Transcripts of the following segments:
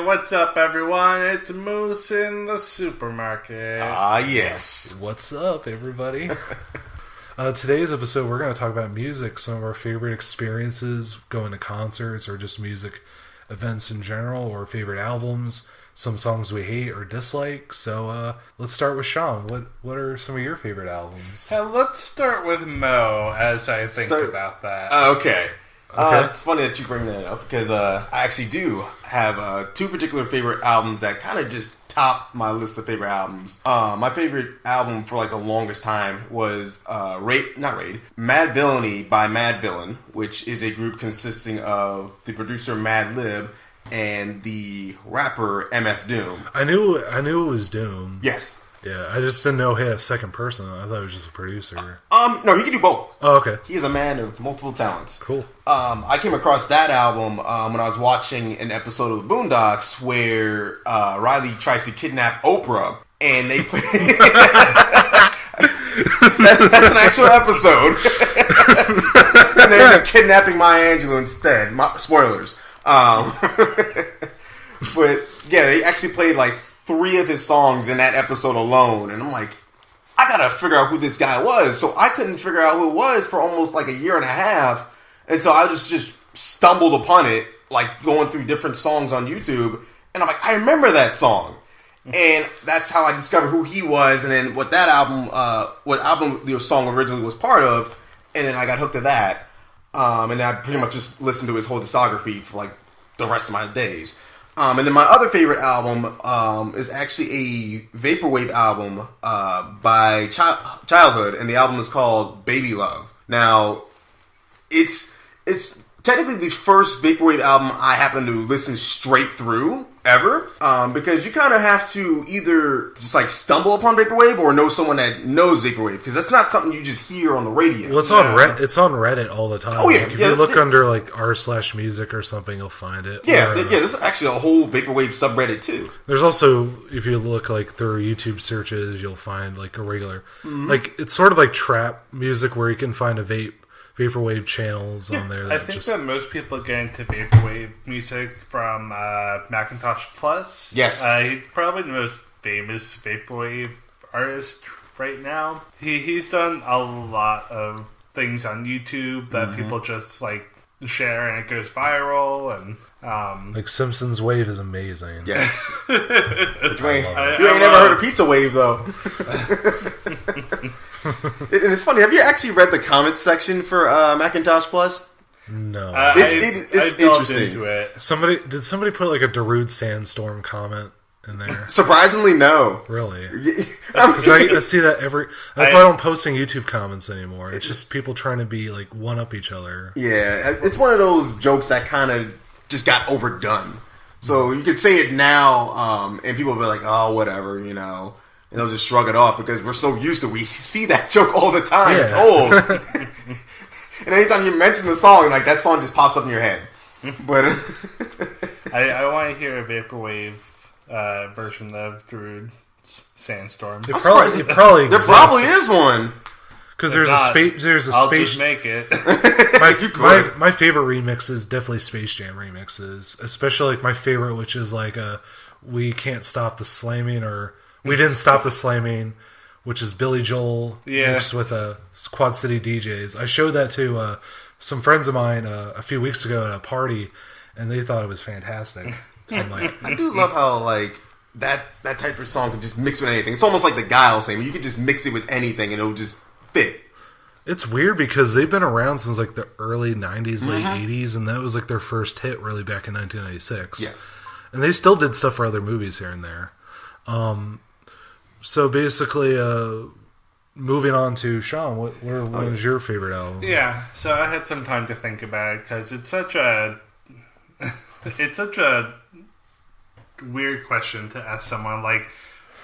What's up, everyone? It's Moose in the supermarket. Ah, yes. What's up, everybody? Today's episode, we're going to talk about music, some of our favorite experiences, going to concerts, or just music events in general, or favorite albums, some songs we hate or dislike. So, let's start with Sean. What are some of your favorite albums? Let's start with Mo, as I think about that. Okay. It's funny that you bring that up because I actually do have two particular favorite albums that kind of just top my list of favorite albums. My favorite album for like the longest time was Mad Villainy by Mad Villain, which is a group consisting of the producer Mad Lib and the rapper MF Doom. I knew it was Doom. Yes. Yeah, I just didn't know he had a second person. I thought it was just a producer. No, he can do both. Oh, okay. He is a man of multiple talents. Cool. I came across that album when I was watching an episode of the Boondocks where Riley tries to kidnap Oprah, and they play. That's an actual episode. And they end up kidnapping Maya Angelou instead. Spoilers. But yeah, they actually played like 3 of his songs in that episode alone, and I'm like, I gotta figure out who this guy was. So I couldn't figure out who it was for almost like a year and a half, and so I just stumbled upon it, like going through different songs on YouTube, and I'm like, I remember that song, and that's how I discovered who he was, and then what album the song originally was part of, and then I got hooked to that, and I pretty much just listened to his whole discography for like the rest of my days. And then my other favorite album is actually a vaporwave album by Childhood, and the album is called Baby Love. Now, it's technically the first vaporwave album I happen to listen straight through ever, because you kind of have to either just like stumble upon vaporwave or know someone that knows vaporwave, because that's not something you just hear on the radio. Well, it's on Reddit all the time. Oh yeah, like, if you look under like r/music or something, you'll find it. Yeah, there's actually a whole vaporwave subreddit too. There's also, if you look like through YouTube searches, you'll find like a regular, like it's sort of like trap music where you can find a vaporwave channels on there. I think that most people get into vaporwave music from Macintosh Plus. Yes. He's probably the most famous vaporwave artist right now. He's done a lot of things on YouTube that people just like share, and it goes viral, and like Simpsons Wave is amazing. Yes. You ain't never heard of Pizza Wave though. And it's funny. Have you actually read the comments section for Macintosh Plus? No. It's interesting. Into it. Did somebody put like a Darude Sandstorm comment in there? Surprisingly, no. Really? Because I see that that's why I don't posting YouTube comments anymore. It's just people trying to be like one up each other. Yeah, it's one of those jokes that kind of just got overdone. So you could say it now, and people will be like, "Oh, whatever," you know. And they'll just shrug it off because we're so used to we see that joke all the time. Yeah. It's old. And anytime you mention the song, like that song just pops up in your head. But I want to hear a vaporwave version of Darude Sandstorm. There probably is one. Because there's a I'll space. Just make it. my favorite remixes definitely Space Jam remixes, especially like my favorite, which is like "We Can't Stop the Slamming" or "We Didn't Stop the Slamming," which is Billy Joel mixed with Quad City DJs. I showed that to some friends of mine a few weeks ago at a party, and they thought it was fantastic. So I'm like, I do love how like that type of song can just mix with anything. It's almost like the Guile thing. You can just mix it with anything, and it'll just fit. It's weird because they've been around since like the early 90s, late 80s, and that was like their first hit really back in 1996. Yes. And they still did stuff for other movies here and there. So basically, moving on to Sean, what was your favorite album? Yeah, so I had some time to think about it because it's such a weird question to ask someone like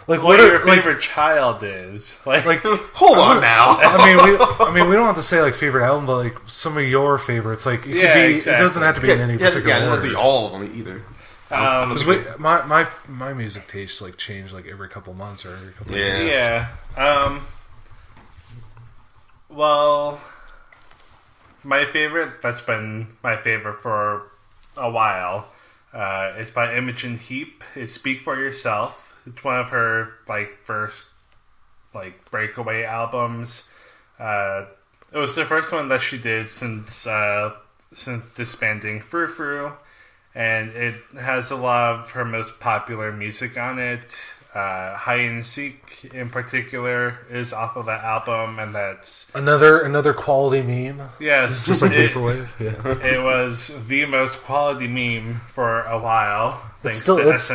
what your favorite child is. Like hold on now. I mean, we don't have to say like favorite album, but like some of your favorites. Like it could be, exactly. It doesn't have to be in any particular order. It doesn't have to be all of them either. My music tastes like change like every couple months or every couple years. Yeah. Well, my favorite that's been my favorite for a while. It's by Imogen Heap. It's "Speak for Yourself." It's one of her first breakaway albums. It was the first one that she did since disbanding Frou Frou, and it has a lot of her most popular music on it. Hide and Seek in particular is off of that album, and that's another quality meme. Yes, just like Vaporwave. Yeah, it was the most quality meme for a while. It still is.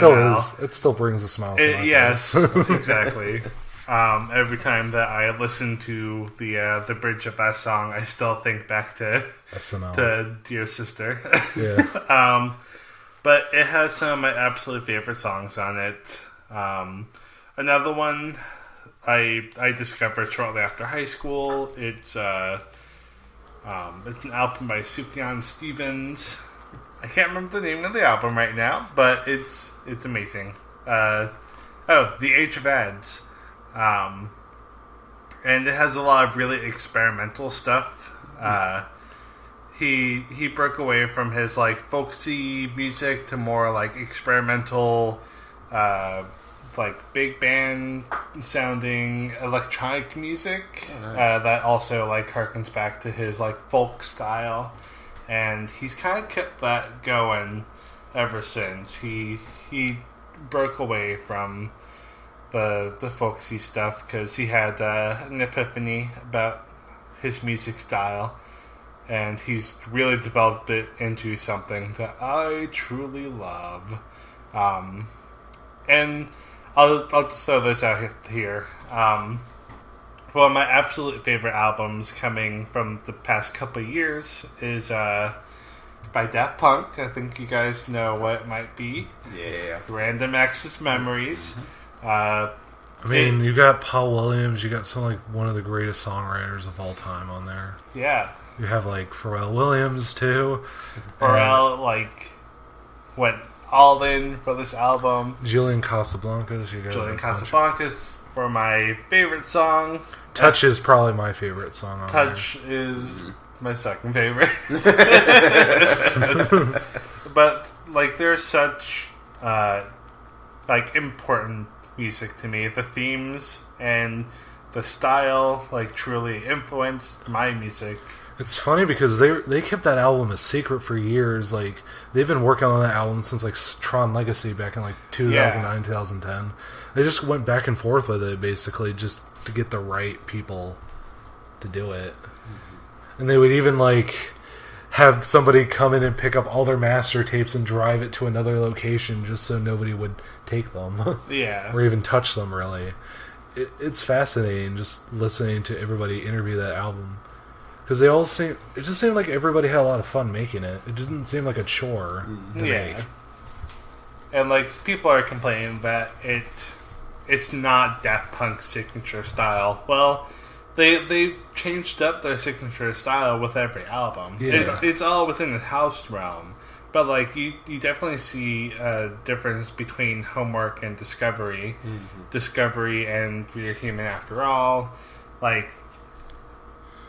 It still brings a smile to my face. Yes, exactly. Every time that I listen to the bridge of that song, I still think back to SNL. To Dear Sister. Yeah. But it has some of my absolute favorite songs on it. Another one I discovered shortly after high school. It's an album by Sufjan Stevens. I can't remember the name of the album right now, but it's amazing. The Age of Ads. And it has a lot of really experimental stuff. He broke away from his folksy music to more experimental, big band sounding electronic music. Oh, nice. That also harkens back to his folk style, and he's kind of kept that going ever since. He broke away from the folksy stuff because he had an epiphany about his music style, and he's really developed it into something that I truly love. And I'll just throw this out here. One of my absolute favorite albums coming from the past couple of years is by Daft Punk. I think you guys know what it might be. Yeah. Random Access Memories. You got Paul Williams. You got one of the greatest songwriters of all time on there. Yeah. You have Pharrell Williams too. Pharrell went all in for this album. Julian Casablancas. Julian Casablancas for my favorite song. Touch is probably my favorite song on Touch is my second favorite. But there's such important music to me. The themes and the style truly influenced my music. It's funny because they kept that album a secret for years. They've been working on that album since Tron Legacy back in 2009, 2010. They just went back and forth with it basically just to get the right people to do it. And they would even have somebody come in and pick up all their master tapes and drive it to another location just so nobody would take them. Yeah. Or even touch them, really. It's fascinating just listening to everybody interview that album. Because it just seemed like everybody had a lot of fun making it. It didn't seem like a chore to make. And people are complaining that it's not Daft Punk's signature style. Well, they changed up their signature style with every album. Yeah. It's all within the house realm. But you definitely see a difference between Homework and Discovery. Mm-hmm. Discovery and We're Human After All.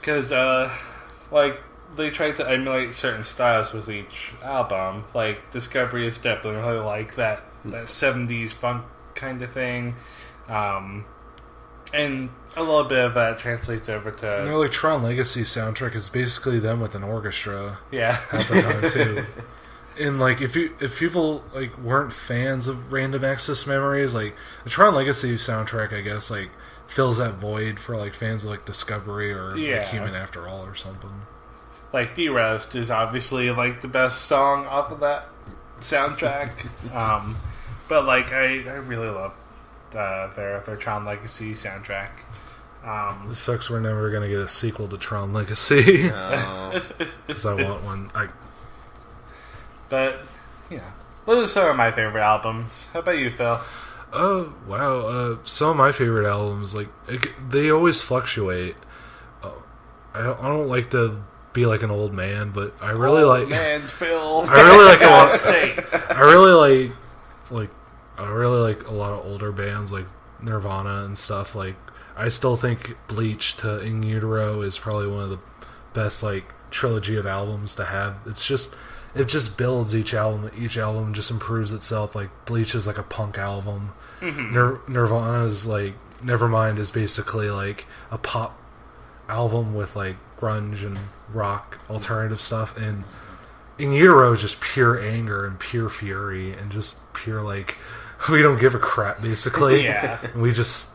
Because, they tried to emulate certain styles with each album. Discovery is definitely that 70s funk kind of thing. And a little bit of that translates over to... Tron Legacy soundtrack is basically them with an orchestra. Yeah. Half the time, too. And, if people, weren't fans of Random Access Memories, the Tron Legacy soundtrack, I guess, fills that void for fans of Discovery or Human After All or something. D-Rest is obviously the best song off of that soundtrack. But I really love their Tron Legacy soundtrack. It sucks we're never going to get a sequel to Tron Legacy. Because I want one. But, yeah. Those are some of my favorite albums. How about you, Phil? Oh, wow. Some of my favorite albums, like, they always fluctuate. I don't like to be like an old man, but I really like... man, Phil. I really like a lot... I really like a lot of older bands, like Nirvana and stuff. Like, I still think Bleach to In Utero is probably one of the best, like, trilogy of albums to have. It just builds each album. Each album just improves itself. Like, Bleach is like a punk album. Mm-hmm. Nirvana's, like, Nevermind is basically like a pop album with, like, grunge and rock alternative stuff. And In Utero is just pure anger and pure fury and just pure, like, we don't give a crap, basically. Yeah. We just,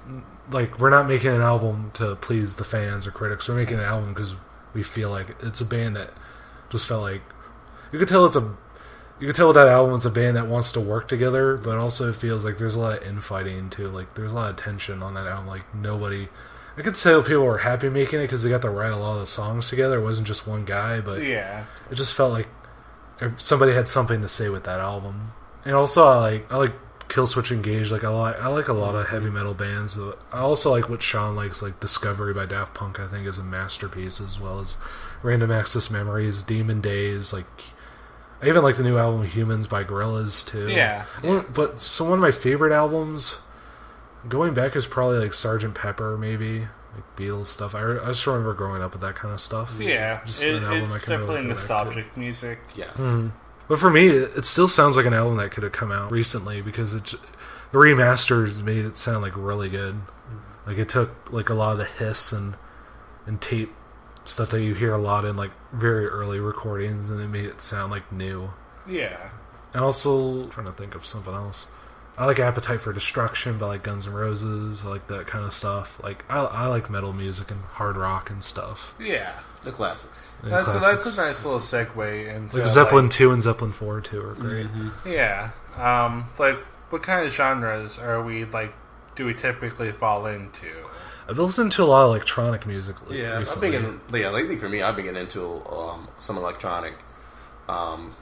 like, we're not making an album to please the fans or critics. We're making an album because we feel like it's a band that just felt like, you could tell with that album it's a band that wants to work together, but also it feels like there's a lot of infighting too. Like, there's a lot of tension on that album. Like, I could say people were happy making it because they got to write a lot of the songs together. It wasn't just one guy, but yeah, it just felt like somebody had something to say with that album. And also, I like Killswitch Engage. Like, I like a lot of heavy metal bands. I also like what Sean likes, like Discovery by Daft Punk. I think is a masterpiece, as well as Random Access Memories, Demon Days. Like, I even like the new album Humans by Gorillaz too. Yeah. But one of my favorite albums, going back, is probably like Sgt. Pepper, maybe, like Beatles stuff. I just remember growing up with that kind of stuff. Yeah, just it's definitely really nostalgic music. Yes. Mm-hmm. But for me, it still sounds like an album that could have come out recently because the remasters made it sound like really good. Like, it took like a lot of the hiss and tape stuff that you hear a lot in like very early recordings, and it made it sound like new. Yeah. And also, I'm trying to think of something else. I like Appetite for Destruction by like Guns N' Roses. I like that kind of stuff. Like, I like metal music and hard rock and stuff. Yeah. The classics. Yeah, that's a nice little segue into like Zeppelin 2 and Zeppelin 4 too are great. Mm-hmm. Yeah. Like, what kind of genres do we typically fall into? I've listened to a lot of electronic music Yeah, recently. lately for me, I've been getting into some electronic. Apparently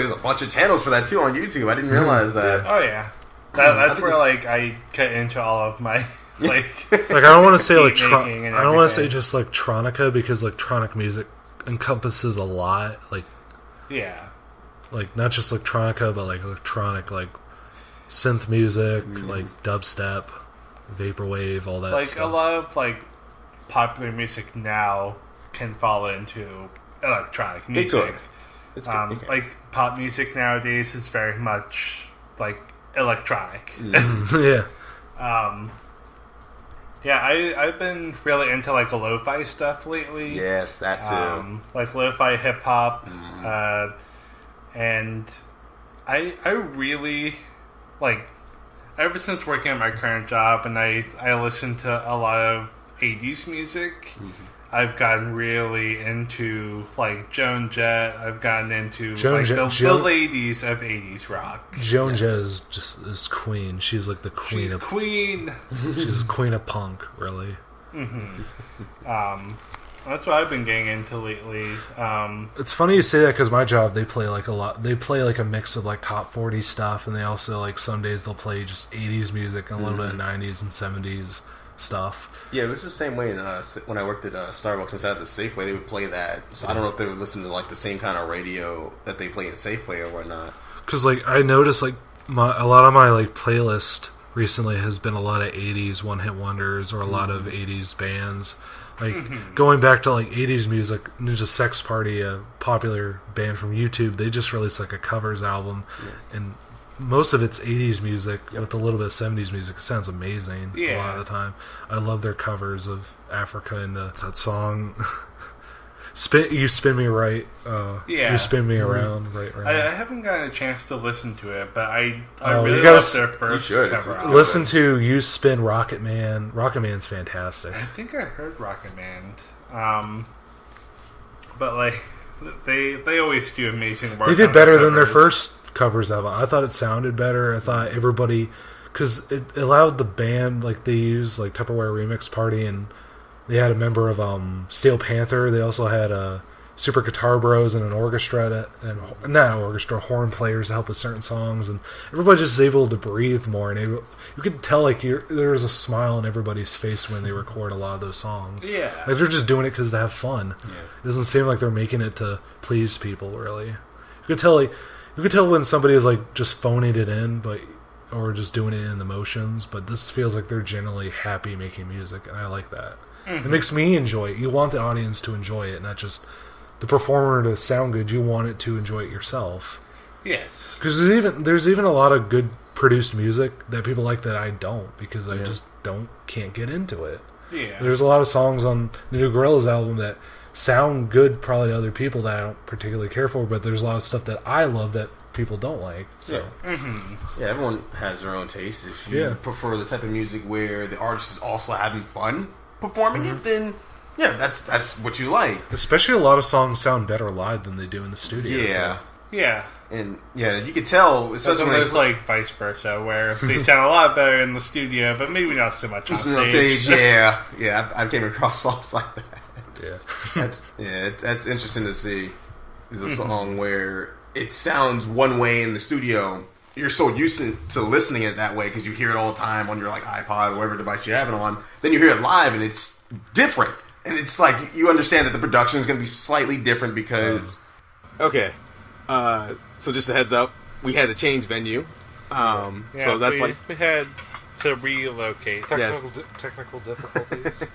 there's a bunch of channels for that too on YouTube. I didn't realize that. Oh yeah, that's where I cut into all of my like. Like, I don't want to say I don't want to say everything. just electronica, because electronic music encompasses a lot. Like, Yeah. like not just electronica, but like electronic, like synth music, like dubstep, vaporwave, all that Like, stuff. a lot of popular music now can fall into electronic music. It could. It's good. It can. Like, pop music nowadays is very much like electronic. Yeah. Yeah, I've been really into the lo-fi stuff lately. Yes, that too. Like lo-fi hip hop, and I really ever since working at my current job, and I listen to a lot of 80s music. I've gotten really into Joan Jett. I've gotten into the ladies of 80s rock. Joan Jett is queen. She's like the queen. She's queen. She's the queen of punk, really. That's what I've been getting into lately. It's funny you say that because my job, they play a lot. They play a mix of top 40 stuff, and they also some days they'll play just 80s music and a little bit of 90s and 70s stuff. Yeah, it was the same way when I worked at Starbucks inside the Safeway. They would play that. So I don't know if they would listen to the same kind of radio that they play in Safeway or whatnot. Because I noticed a lot of my playlist recently has been a lot of 80s one-hit wonders or a lot of 80s bands. Going back to 80s music, Ninja Sex Party, a popular band from YouTube, they just released a covers album, and most of it's 80s music with a little bit of 70s music. It sounds amazing a lot of the time. I love their covers of Africa and that song, You Spin Me Right, You Spin Me Around, right. I haven't gotten a chance to listen to it, but I Oh, really you gotta love their first cover album. Listen to You Spin Rocket Man. Rocket Man's fantastic. I think I heard Rocket Man, but they always do amazing work. They did on better their than their covers. first covers album. I thought it sounded better. I thought everybody because it allowed the band, like, they used, like, Tupperware Remix Party, and they had a member of Steel Panther. They also had Super Guitar Bros and an orchestra, and not orchestra, horn players to help with certain songs, and everybody just is able to breathe more, and you could tell, like, there's a smile on everybody's face when they record a lot of those songs. Yeah. Like, they're just doing it because they have fun. Yeah. It doesn't seem like they're making it to please people, really. You could tell when somebody is, like, just phoning it in, or just doing it in the motions, but this feels like they're generally happy making music, and I like that. Mm-hmm. It makes me enjoy it. You want the audience to enjoy it, not just the performer to sound good. You want it to enjoy it yourself. Yes. Because there's even a lot of good produced music that people like that I don't, because I just can't get into it. Yeah. There's a lot of songs on the new Gorillaz album that sound good probably to other people that I don't particularly care for, but there's a lot of stuff that I love that people don't like. So yeah, everyone has their own taste. If you prefer the type of music where the artist is also having fun performing it, then that's what you like. Especially a lot of songs sound better live than they do in the studio. Yeah. Too. Yeah. And you can tell, especially when there's like vice versa, where they sound a lot better in the studio, but maybe not so much on stage. Yeah, I've came across songs like that. Yeah, that's interesting to see. Is a song where it sounds one way in the studio. You're so used to listening it that way because you hear it all the time on your like iPod or whatever device you have it on. Then you hear it live and it's different, and it's like you understand that the production is going to be slightly different because. Okay. So just a heads up, we had to change venue. So that's why we had to relocate. Technical difficulties.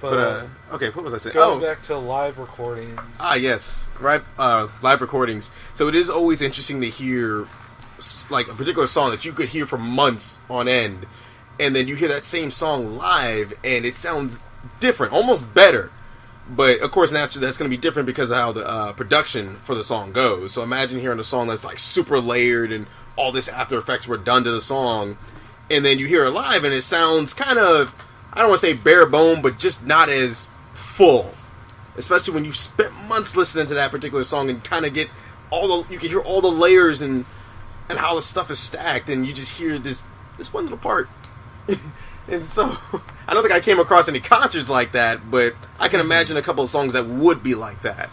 But okay, what was I saying? Going back to live recordings. Yes, right. Live recordings. So it is always interesting to hear like a particular song that you could hear for months on end, and then you hear that same song live, and it sounds different, almost better. But, of course, naturally, that's going to be different because of how the production for the song goes. So imagine hearing a song that's, like, super layered and all this After Effects were done to the song. And then you hear it live and it sounds kind of, I don't want to say bare bone, but just not as full. Especially when you spent months listening to that particular song and kind of get you can hear all the layers and how the stuff is stacked. And you just hear this one little part. And so, I don't think I came across any concerts like that, but I can imagine a couple of songs that would be like that.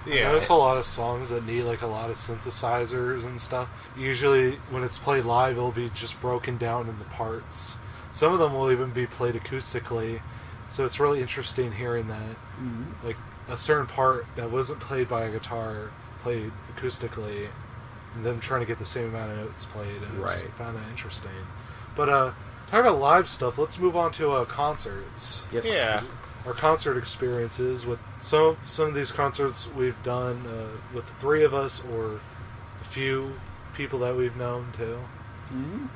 Yeah, there's a lot of songs that need like a lot of synthesizers and stuff. Usually, when it's played live, it'll be just broken down into parts. Some of them will even be played acoustically, so it's really interesting hearing that. Mm-hmm. Like, a certain part that wasn't played by a guitar, played acoustically, and them trying to get the same amount of notes played, and I found that interesting. But, talking about live stuff, let's move on to concerts. Yes. Yeah. Our concert experiences with some of these concerts we've done with the three of us or a few people that we've known too,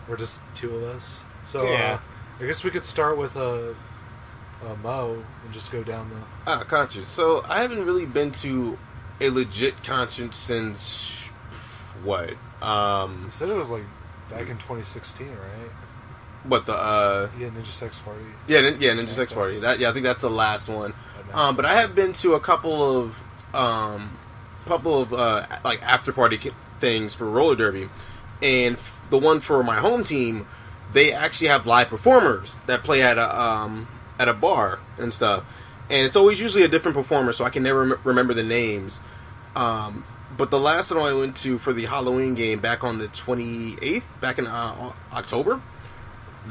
or just two of us. So I guess we could start with Mo and just go down the concerts. So I haven't really been to a legit concert since what? You said it was like back in 2016, right? What the Ninja Sex Party? Yeah, Ninja Sex Party. I think that's the last one. But I have been to a couple of like after party things for roller derby, and the one for my home team, they actually have live performers that play at a bar and stuff, and it's always usually a different performer, so I can never remember the names. But the last one I went to for the Halloween game back on the 28th, back in October.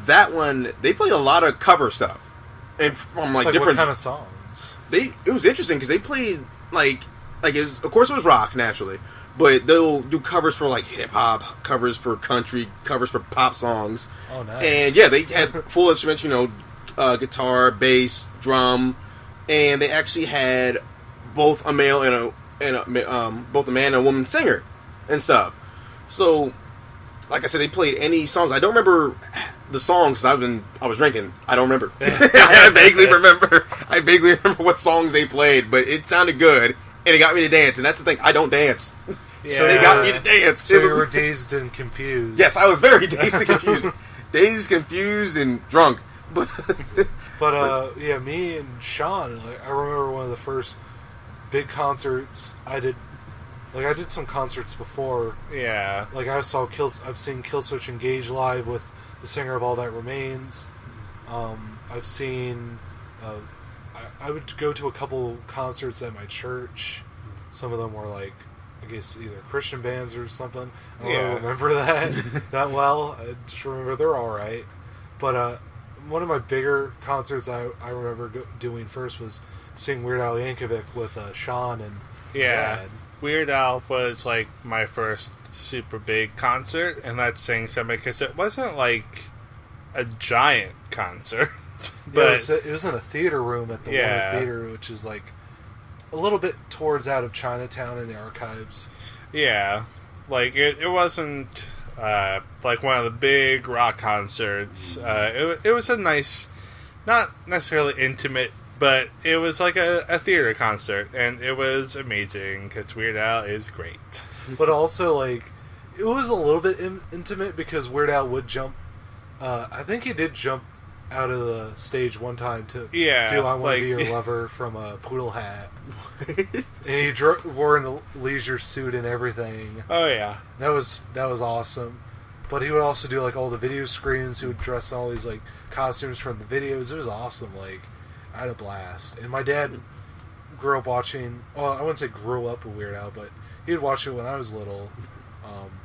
That one, they played a lot of cover stuff, and from like different what kind of songs. It was interesting because they played like of course it was rock naturally, but they'll do covers for like hip hop, covers for country, covers for pop songs. Oh, nice! And they had full instruments, guitar, bass, drum, and they actually had both a male and both a man and a woman singer and stuff. So, like I said, they played any songs. I don't remember the songs I was drinking. I don't remember. I vaguely remember what songs they played, but it sounded good, and it got me to dance. And that's the thing, I don't dance. Yeah. So they got me to dance. So you were dazed and confused. Yes, I was very dazed and confused. Dazed, confused, and drunk. But me and Sean, I remember one of the first big concerts I did. Like, I did some concerts before. Yeah. Like, I've seen Killswitch Engage live with the the singer of All That Remains. I've seen. I would go to a couple concerts at my church. Some of them were like, I guess, either Christian bands or something. I don't really remember that well. I just remember they're all right. But one of my bigger concerts I remember doing first was seeing Weird Al Yankovic with Sean and Dad. Weird Al was like my first super big concert, and that's saying something because it wasn't like a giant concert. But it was in a theater room at the Warner Theater, which is like a little bit towards out of Chinatown in the archives. Yeah, like it wasn't like one of the big rock concerts. It was a nice, not necessarily intimate, but it was like a theater concert, and it was amazing because Weird Al is great. But also, like, it was a little bit intimate because Weird Al would jump. I think he did jump out of the stage one time to do I Want to Be Your Lover from a Poodle Hat. And he wore a leisure suit and everything. Oh, yeah. That was awesome. But he would also do, like, all the video screens. He would dress in all these, like, costumes from the videos. It was awesome. Like, I had a blast. And my dad grew up watching... Well, I wouldn't say grew up with Weird Al, but he would watch it when I was little.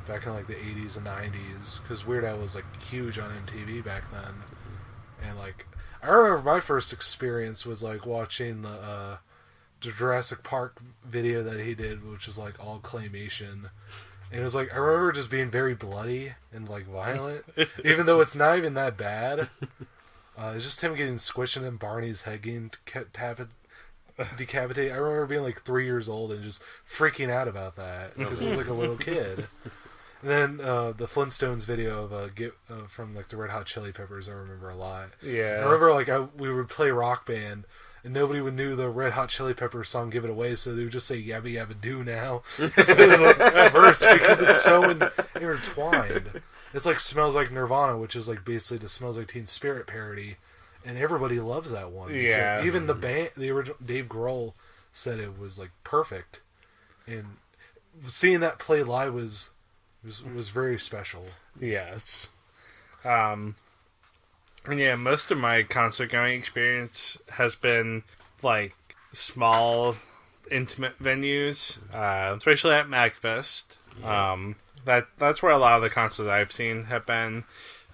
Back in, like, the 80s and 90s. Because Weird Al was, like, huge on MTV back then. And, like, I remember my first experience was, like, watching the Jurassic Park video that he did, which was, like, all claymation. And it was, like, I remember just being very bloody and, like, violent. Even though it's not even that bad. It's just him getting squished and then Barney's head getting decapitated. I remember being, like, 3 years old and just freaking out about that. Because I was, like, a little kid. And then the Flintstones video of from like the Red Hot Chili Peppers, I remember a lot. Yeah, I remember like we would play Rock Band, and nobody would knew the Red Hot Chili Peppers song "Give It Away," so they would just say "Yabba Yabba Do" now instead of the verse because it's so intertwined. It's like "Smells Like Nirvana," which is like basically the "Smells Like Teen Spirit" parody, and everybody loves that one. Yeah, even the band, the original Dave Grohl said it was like perfect, and seeing that play live was very special. Yes. And yeah, most of my concert going experience has been like small, intimate venues, especially at MagFest. Yeah. That's where a lot of the concerts I've seen have been.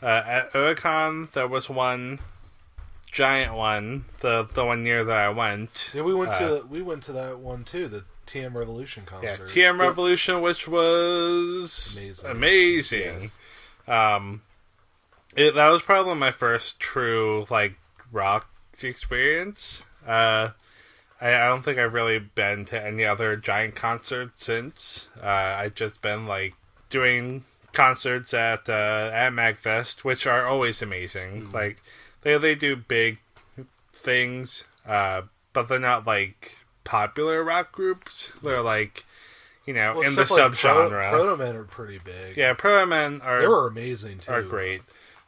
At Oacon, there was one giant one, the 1 year that I went. Yeah, we went to that one too. The TM Revolution concert. Yeah, TM Revolution, which was amazing. Yes. That was probably my first true like rock experience. I don't think I've really been to any other giant concert since. I've just been like doing concerts at MagFest, which are always amazing. Mm-hmm. Like they do big things, but they're not like popular rock groups. They're like, in the subgenre. Proto-Men are pretty big. Yeah, Proto-Men they were amazing too. Are great.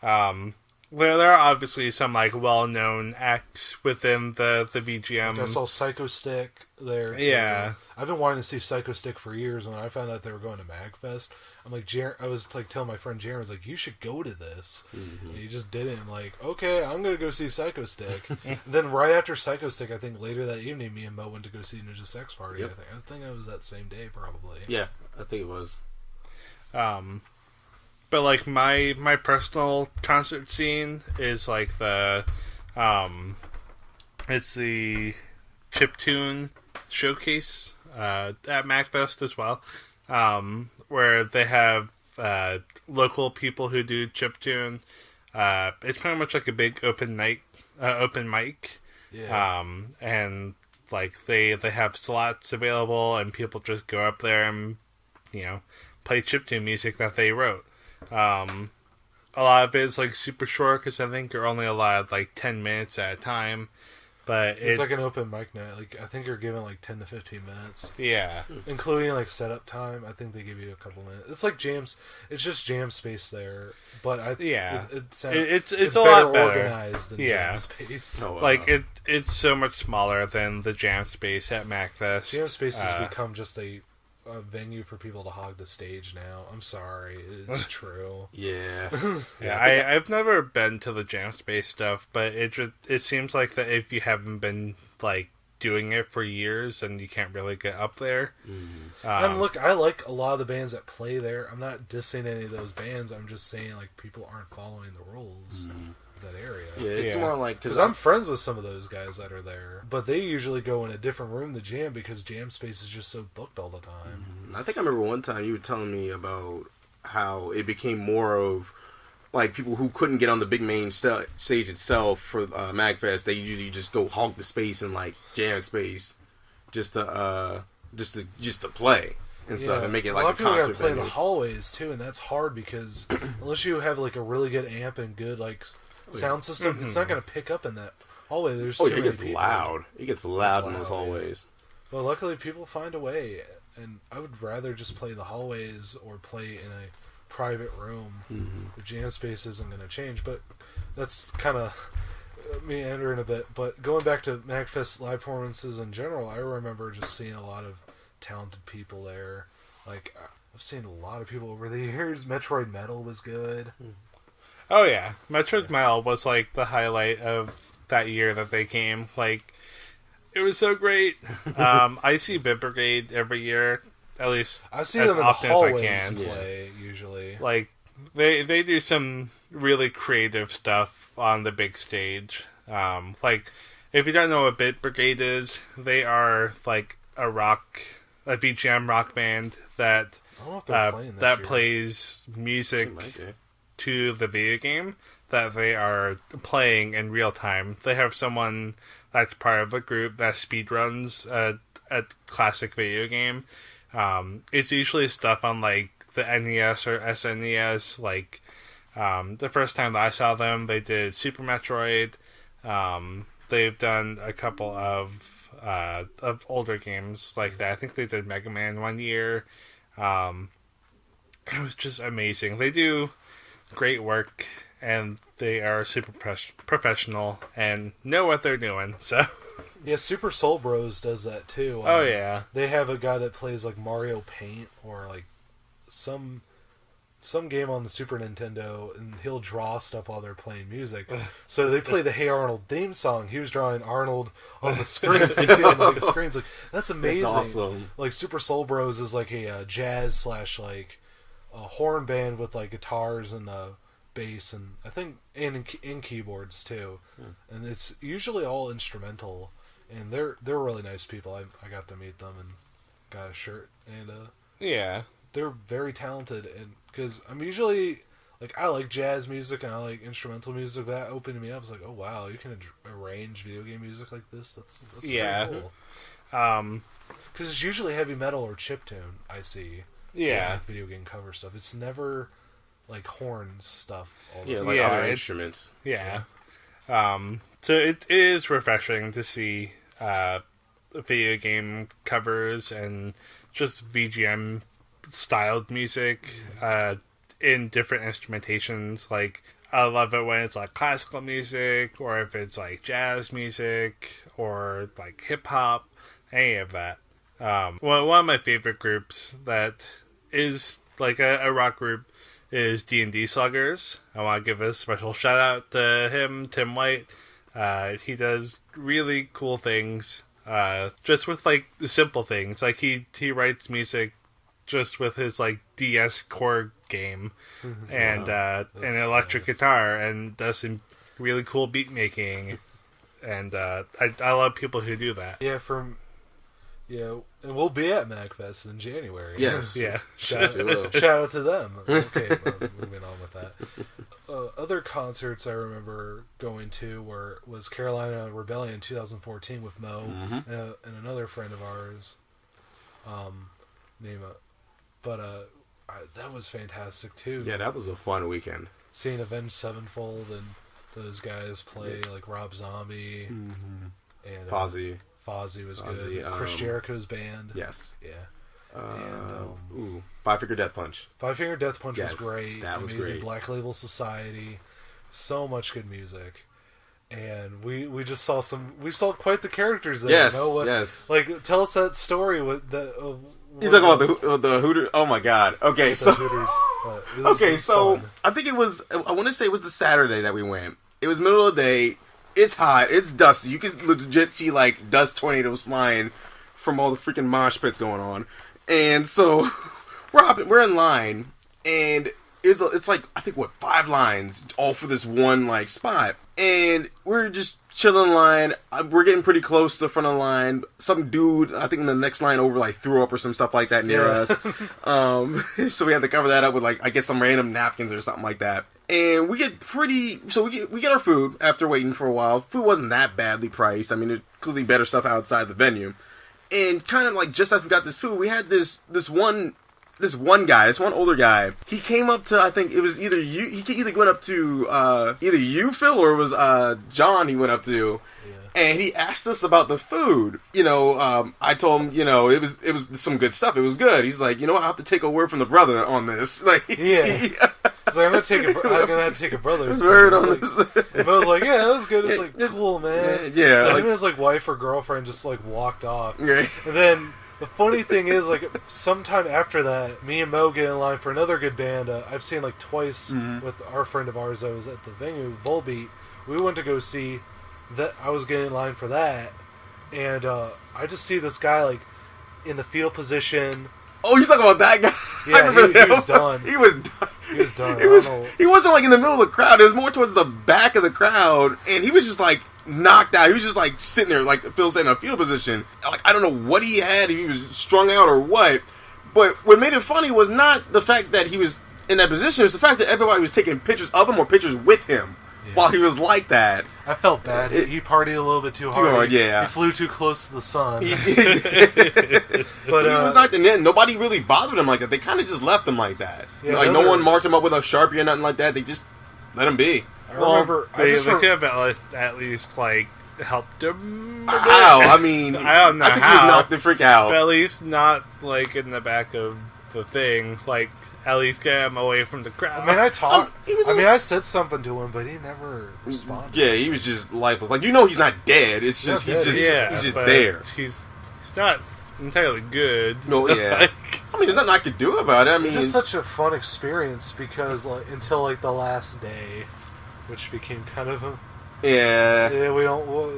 There are obviously some like well-known acts within the VGM. Like I saw Psycho Stick there too. Yeah, I've been wanting to see Psycho Stick for years. When I found out they were going to MagFest, I'm like, I was like telling my friend Jaron, I was like, you should go to this. Mm-hmm. And he just didn't. I'm like, okay, I'm gonna go see Psycho Stick. Then right after Psycho Stick, I think later that evening, me and Mo went to go see Ninja Sex Party. Yep. I think it was that same day, probably. Yeah, I think it was. But like my personal concert scene is like it's the chiptune showcase at MagFest as well, where they have local people who do chiptune. It's pretty much like a big open mic. Yeah. And like they have slots available, and people just go up there and play chiptune music that they wrote. A lot of it is like super short because I think you're only allowed like 10 minutes at a time, but it's like an open mic night. Like I think you're given like 10 to 15 minutes. Yeah, including like setup time. I think they give you a couple minutes. It's like jams. It's just jam space there, but it's a lot better organized than jam space. Oh, wow. Like it's so much smaller than the jam space at MagFest. Jam space has become just a a venue for people to hog the stage now. I'm sorry, it's true. Yeah. I've never been to the Jam Space stuff, but it seems like that if you haven't been like doing it for years, and you can't really get up there. And look, I like a lot of the bands that play there. I'm not dissing any of those bands. I'm just saying like people aren't following the rules of that area. Yeah, it's more like because I'm friends with some of those guys that are there, but they usually go in a different room to jam because Jam Space is just so booked all the time. I think I remember one time you were telling me about how it became more of like people who couldn't get on the big main stage itself for MagFest. They usually just go hog the space and like Jam Space just to play and stuff and make it like a concert. A lot of people gotta play in the hallways too, and that's hard because unless you have like a really good amp and good like sound system, it's not gonna pick up in that hallway. There's too many people. Loud. It gets loud in those hallways. But luckily, people find a way, and I would rather just play the hallways or play in a private room if Jam Space isn't going to change. But that's kind of meandering a bit. But going back to MagFest live performances in general, I remember just seeing a lot of talented people there. Like, I've seen a lot of people over the years. Metroid Metal was good. Oh yeah, Metroid Metal was like the highlight of that year that they came. Like, it was so great. I see Bit Brigade every year. At least I see as them in the often hallways as I can. play usually. Like they do some really creative stuff on the big stage. Like if you don't know what Bit Brigade is, they are like a VGM rock band that plays music to the video game that they are playing in real time. They have someone that's part of a group that speedruns a classic video game. It's usually stuff on like the NES or SNES. Like the first time that I saw them, they did Super Metroid. They've done a couple of older games like that. I think they did Mega Man one year. It was just amazing. They do great work, and they are super professional and know what they're doing. So. Yeah, Super Soul Bros does that too. Oh yeah, they have a guy that plays like Mario Paint or like some game on the Super Nintendo, and he'll draw stuff while they're playing music. So they play the Hey Arnold theme song. He was drawing Arnold on the screen, so you see it on the big screens. Like that's amazing. That's awesome. Like Super Soul Bros is like a jazz / like a horn band with like guitars and bass and I think in keyboards too, and it's usually all instrumental. And they're really nice people. I got to meet them and got a shirt. And yeah, they're very talented. And because I'm usually like I like jazz music and I like instrumental music. That opened me up. I was like, oh wow, you can arrange video game music like this. That's yeah, pretty cool. Because it's usually heavy metal or chiptune. I see. Yeah, like video game cover stuff. It's never like horns stuff. All the time. Like other instruments. Yeah. So it is refreshing to see video game covers and just VGM styled music in different instrumentations. Like I love it when it's like classical music, or if it's like jazz music, or like hip hop, any of that. One of my favorite groups that is like a rock group is D&D Sluggers. I want to give a special shout out to him, Tim White. He does really cool things, just with like simple things. Like he writes music just with his like DS chord game and an electric guitar, and does some really cool beat making. And I love people who do that. Yeah, and we'll be at MagFest in January. Yes. Yeah. Shout out to them. Okay, moving on with that. Other concerts I remember going to was Carolina Rebellion 2014 with Mo and another friend of ours. That was fantastic too. Yeah, that was a fun weekend. Seeing Avenged Sevenfold and those guys play like Rob Zombie and Fozzy. Fozzy was good. Chris Jericho's band. Yes. Yeah. Five Finger Death Punch. Five Finger Death Punch was great. That was amazing. great. Black Label Society. So much good music. and we just saw quite the characters there. Yes, you know? yes. Like, tell us that story with the. You talking about the Hooters? Oh my god. Okay, so Fun. I think it was. I want to say it was the Saturday that we went. It was middle of the day. It's hot. It's dusty. You can legit see like dust tornadoes flying from all the freaking mosh pits going on. And so we're in line, and it's like I think 5 lines all for this one like spot, and we're just chilling in line. We're getting pretty close to the front of the line. Some dude, I think in the next line over, like threw up or some stuff like that near us. So we had to cover that up with like I guess some random napkins or something like that. And we get we get our food after waiting for a while. Food wasn't that badly priced. I mean, there's clearly better stuff outside the venue. And kind of like just as we got this food, we had this one older guy. He came up to, I think it was either you. He either went up to either you, Phil, or it was John. He went up to, and he asked us about the food. You know, I told him, you know, it was some good stuff. It was good. He's like, you know what, I have to take a word from the brother on this. Like, So I'm gonna have to take a brother's word on this. But I was like, yeah, that was good. It's like, cool, man. Yeah. So him and his like wife or girlfriend just like walked off. Right. And then the funny thing is, like, sometime after that, me and Mo get in line for another good band. I've seen like twice with our friend of ours that was at the venue, Volbeat. We went to go see that. I was getting in line for that, and I just see this guy like in the fetal position. Oh, you're talking about that guy? Yeah, he was done. He was done. He was done. He wasn't like in the middle of the crowd. It was more towards the back of the crowd, and he was just like knocked out. He was just like sitting there, like Phil said, in a fetal position. Like I don't know what he had, if he was strung out or what. But what made it funny was not the fact that he was in that position; it was the fact that everybody was taking pictures of him or pictures with him while he was like that. I felt bad. He partied a little bit too hard. Yeah. He flew too close to the sun. But he was not. And nobody really bothered him like that. They kind of just left him like that. Yeah, like no one marked him up with a Sharpie or nothing like that. They just let him be. I remember. They could have at least like helped him. How? I mean, I don't know I think how. he knocked the freak out. But at least not like in the back of the thing. Like at least get him away from the crowd. I mean, I said something to him, but he never responded. Yeah, he was just lifeless. Like, you know, he's not dead. It's just he's just there. He's not entirely good. No, yeah. I mean, there's nothing I could do about it. I mean, it's just such a fun experience because like until like the last day, which became kind of a we don't. Well,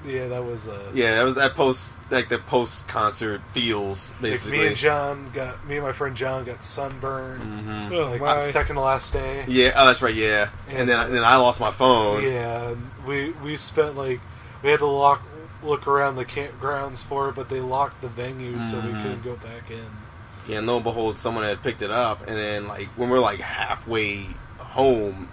yeah, that was that was that post concert feels basically. Like me and my friend John got sunburned. Like second to last day. Yeah, that's right. Yeah, and then I lost my phone. Yeah, we spent like we had to look around the campgrounds for it, but they locked the venue so we couldn't go back in. Yeah, and lo and behold, someone had picked it up, and then like when we're like halfway home,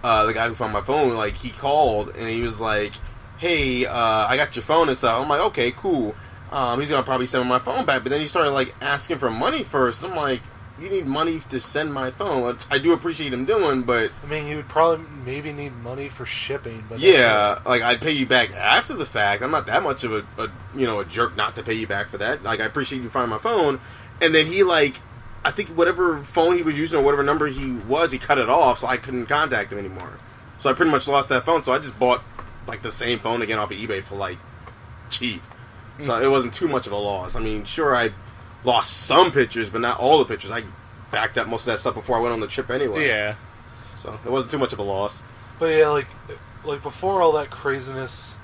the guy who found my phone, like he called and he was like, hey, I got your phone and stuff. I'm like, okay, cool. He's gonna probably send me my phone back, but then he started like asking for money first. I'm like, you need money to send my phone? I do appreciate him doing, but I mean, he would probably maybe need money for shipping. But yeah, like I'd pay you back after the fact. I'm not that much of a jerk not to pay you back for that. Like I appreciate you finding my phone, and then he like, I think whatever phone he was using or whatever number he cut it off, so I couldn't contact him anymore. So I pretty much lost that phone. So I just bought like the same phone again off of eBay for like cheap. So it wasn't too much of a loss. I mean, sure, I lost some pictures, but not all the pictures. I backed up most of that stuff before I went on the trip anyway. Yeah. So it wasn't too much of a loss. But yeah, like before all that craziness,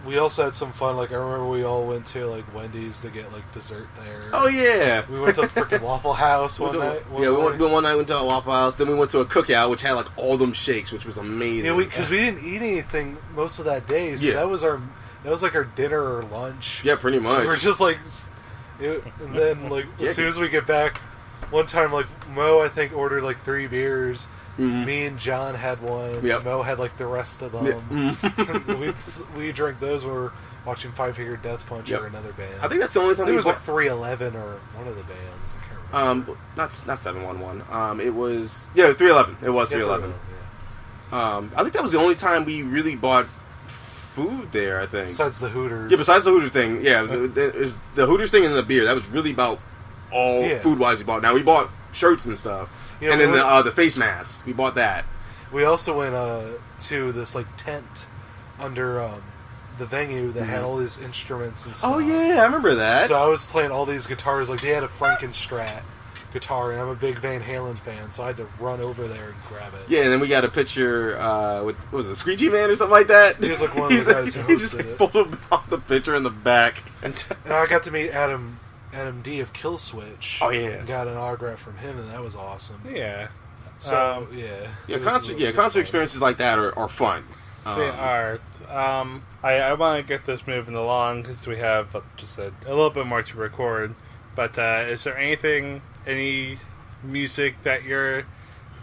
we also had some fun. Like I remember we all went to like Wendy's to get like dessert there. Oh yeah. We went to a freaking Waffle House one night. We went to a Waffle House. Then we went to a cookout, which had like all them shakes, which was amazing. Yeah, because we didn't eat anything most of that day. So that was like our dinner or lunch. Yeah, pretty much. So we're just like, and then like as soon as we get back, one time like Mo I think ordered like 3 beers. Mm-hmm. Me and John had one. Yep. Mo had like the rest of them. Mm-hmm. we drank those when we were watching Five Finger Death Punch or another band. I think that's the only time it was like 311 or one of the bands. I can't remember. Not 711. It was 311. It was 311. I think that was the only time we really bought food there. I think besides the Hooters. Yeah, besides the Hooters thing. Yeah, the Hooters thing and the beer. That was really about all food wise we bought. Now we bought shirts and stuff. Yeah, and then the face masks. We bought that. We also went to this like tent under the venue that had all these instruments and stuff. Oh yeah, I remember that. So I was playing all these guitars. Like, they had a Frankenstrat guitar, and I'm a big Van Halen fan, so I had to run over there and grab it. Yeah, and then we got a picture with, what was it, Squeegee Man or something like that? He was like one of the guys who he just hosted it. pulled up the picture in the back. And I got to meet Adam D of Killswitch. Oh, yeah. And got an autograph from him, and that was awesome. Yeah. So, Concert experiences like that are fun. They are. I want to get this moving along because we have just a little bit more to record. But is there any music that you're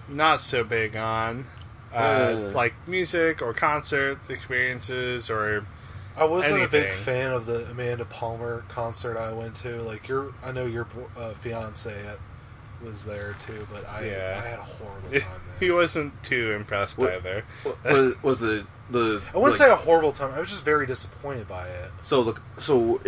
not so big on? Like music or concert experiences or I wasn't anything? a big fan of the Amanda Palmer concert I went to. Like, I know your fiance was there too, but I had a horrible time there. He wasn't too impressed either. Was the I wouldn't say a horrible time. I was just very disappointed by it. So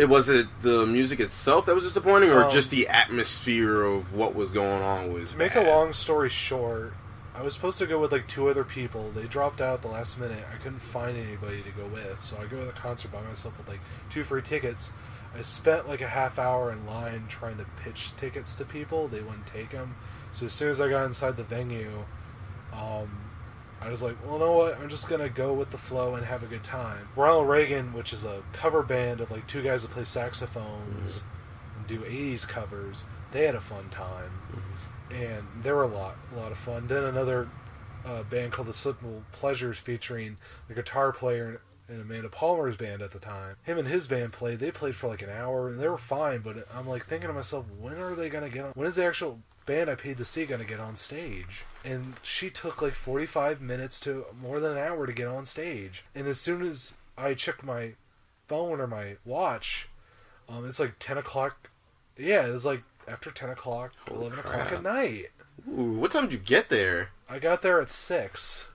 was it the music itself that was disappointing, or just the atmosphere of what was going on was to make bad? a long story short, I was supposed to go with like 2 other people. They dropped out at the last minute. I couldn't find anybody to go with, so I go to the concert by myself with like 2 free tickets. I spent like a half hour in line trying to pitch tickets to people. They wouldn't take them. So as soon as I got inside the venue, I was like, well, you know what? I'm just going to go with the flow and have a good time. Ronald Reagan, which is a cover band of like 2 guys that play saxophones and do 80s covers, they had a fun time. And they were a lot of fun. Then another band called The Simple Pleasures featuring the guitar player in Amanda Palmer's band at the time. Him and his band played. They played for like an hour, and they were fine, but I'm like thinking to myself, when are they going to get on? When is the actual band I paid to see going to get on stage? And she took like 45 minutes to more than an hour to get on stage. And as soon as I checked my phone or my watch, it's like 10 o'clock. Yeah, it was like after 10 o'clock, 11 o'clock at night. Ooh, what time did you get there? I got there at 6.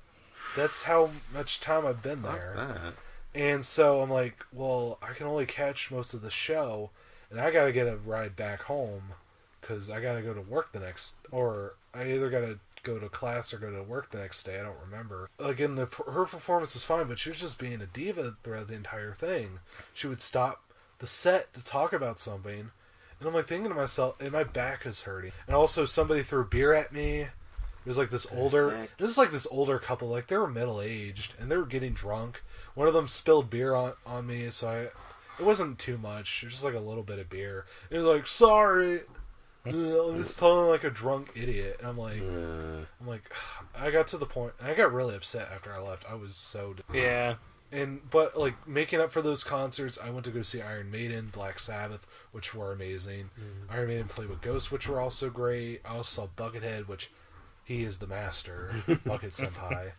That's how much time I've been there. And so I'm like, well, I can only catch most of the show, and I got to get a ride back home because I got to go to work the next, or I either got to go to class or go to work the next day. I don't remember. Again, her performance was fine, but she was just being a diva throughout the entire thing. She would stop the set to talk about something, and I'm like thinking to myself, and my back is hurting. And also, somebody threw beer at me. It was like this older couple, like they were middle aged, and they were getting drunk. One of them spilled beer on me, so it wasn't too much. It was just like a little bit of beer. It was like, sorry. I was telling like a drunk idiot, and I'm like, I got to the point. I got really upset after I left. I was so but like making up for those concerts, I went to go see Iron Maiden, Black Sabbath, which were amazing. Iron Maiden played with Ghost, which were also great. I also saw Buckethead, which he is the master, Bucket Senpai.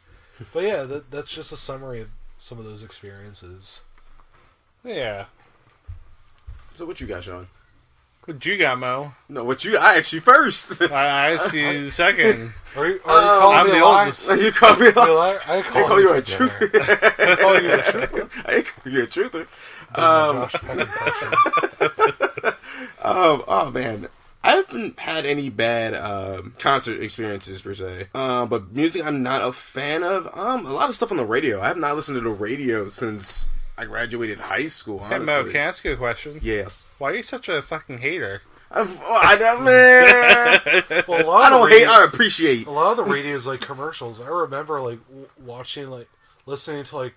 But yeah, that's just a summary of some of those experiences. Yeah. So what you got, Sean? What you got, Mo? No, what you? I asked you first. I asked you second. Are you calling I'm me the a liar? oldest. You call me a liar. I call you a truther. I call you a truther. I call you a truther. Josh Peck impression. Oh man, I haven't had any bad concert experiences per se. But music, I'm not a fan of. A lot of stuff on the radio. I have not listened to the radio since I graduated high school. Honestly. Hey Mo, can I ask you a question? Yes. Why are you such a fucking hater? I don't, man. Well, I don't hate. I appreciate. A lot of the radios like commercials. I remember like watching, like listening to like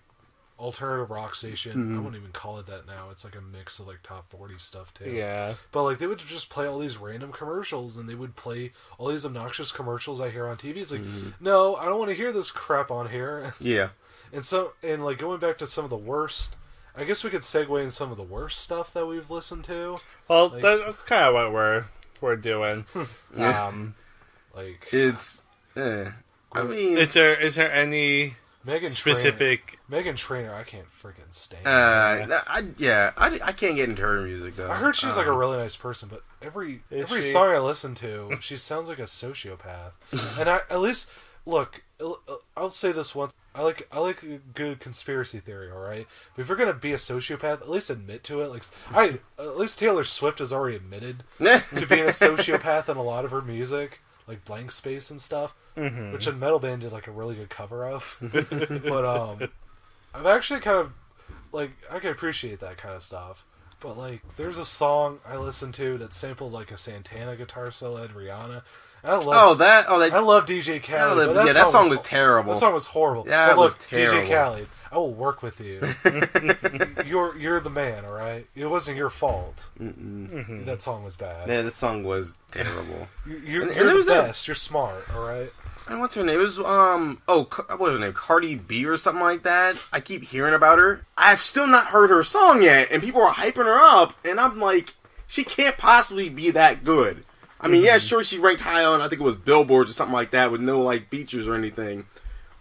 alternative rock station. I wouldn't even call it that now. It's like a mix of like top 40 stuff too. Yeah. But like they would just play all these random commercials, and they would play all these obnoxious commercials I hear on TV. It's like, no, I don't want to hear this crap on here. Yeah. And like going back to some of the worst, I guess we could segue in some of the worst stuff that we've listened to. Well, like, that's kind of what we're doing. Like it's. I mean, is there any Megan specific Megan Trainor? I can't freaking stand. I can't get into her music though. I heard she's like a really nice person, but every song I listen to, she sounds like a sociopath. And I at least look. I'll say this once. I like a good conspiracy theory, all right. But if you're gonna be a sociopath, at least admit to it. Like at least Taylor Swift has already admitted to being a sociopath in a lot of her music, like Blank Space and stuff, which a metal band did like a really good cover of. But I've actually kind of like I can appreciate that kind of stuff. But like, there's a song I listened to that sampled like a Santana guitar solo at Rihanna. And I love I love DJ Khaled. Yeah, that song was terrible. That song was horrible. Yeah, but look, was terrible. DJ Khaled, I will work with you. You're the man, all right. It wasn't your fault. Mm-hmm. That song was bad. Yeah, that song was terrible. You're the best. You're smart, all right. And what's her name? It was what was her name? Cardi B or something like that. I keep hearing about her. I've still not heard her song yet, and people are hyping her up, and I'm like, she can't possibly be that good. I mean, yeah, sure, she ranked high on, I think it was Billboards or something like that, with no like features or anything.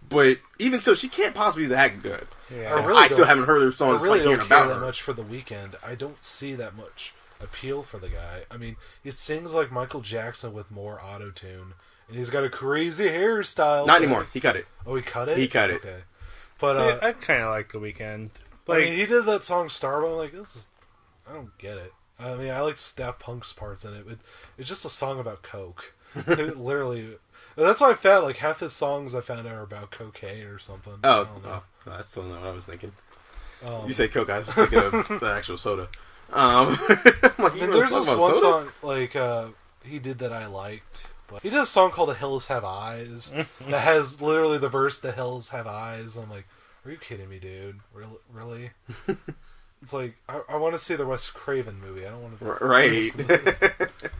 But even so, she can't possibly be that good. Yeah. I still haven't heard her songs. I really like, don't care that her. much for The Weeknd. I don't see that much appeal for the guy. I mean, he sings like Michael Jackson with more auto-tune. And he's got a crazy hairstyle. Not anymore. He cut it. Oh, he cut it? He cut it. Okay. But, see, I kind of like The Weeknd. Like, I mean, he did that song Starboy. I'm like, I don't get it. I mean, I like Daft Punk's parts in it, but it's just a song about coke. Literally. That's why I found, like, half his songs I found out are about cocaine or something. Oh, that's still not what I was thinking. You say coke, I was thinking of the actual soda. Like, there's this one song, like, he did that I liked. He did a song called The Hills Have Eyes that has literally the verse, The Hills Have Eyes. I'm like, are you kidding me, dude? Really? It's like, I want to see the Wes Craven movie. I don't want to... Right.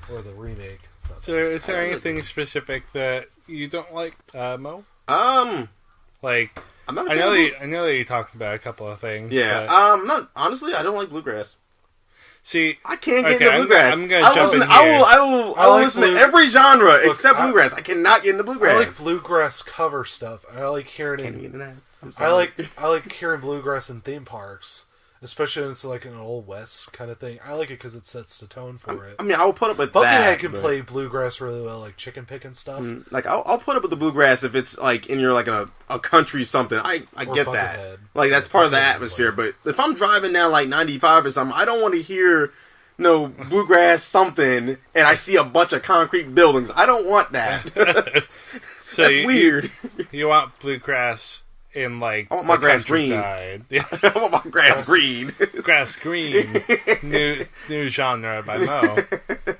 Or the remake. So is there anything specific that you don't like, Mo? Like, I'm not I know that you talked about a couple of things. Yeah. Honestly, I don't like bluegrass. See, I can't get into bluegrass. I'm gonna jump in here. I will listen to every genre except bluegrass. I cannot get into bluegrass. I like bluegrass cover stuff. I like hearing it. Can't get into that. I like hearing bluegrass in theme parks, especially when it's like an old west kind of thing. I like it because it sets the tone for it. I mean, I will put up with Buckethead can play bluegrass really well, like chicken picking stuff. Like I'll put up with the bluegrass if it's like in your like a country something. I get Buckethead. that. Like that's part of the atmosphere. But if I'm driving down like 95 or something, I don't want to hear no bluegrass something and I see a bunch of concrete buildings. I don't want that. So that's weird. You want bluegrass in like I want my grass green. Yeah. I want my grass green. Grass green. New genre by Mo.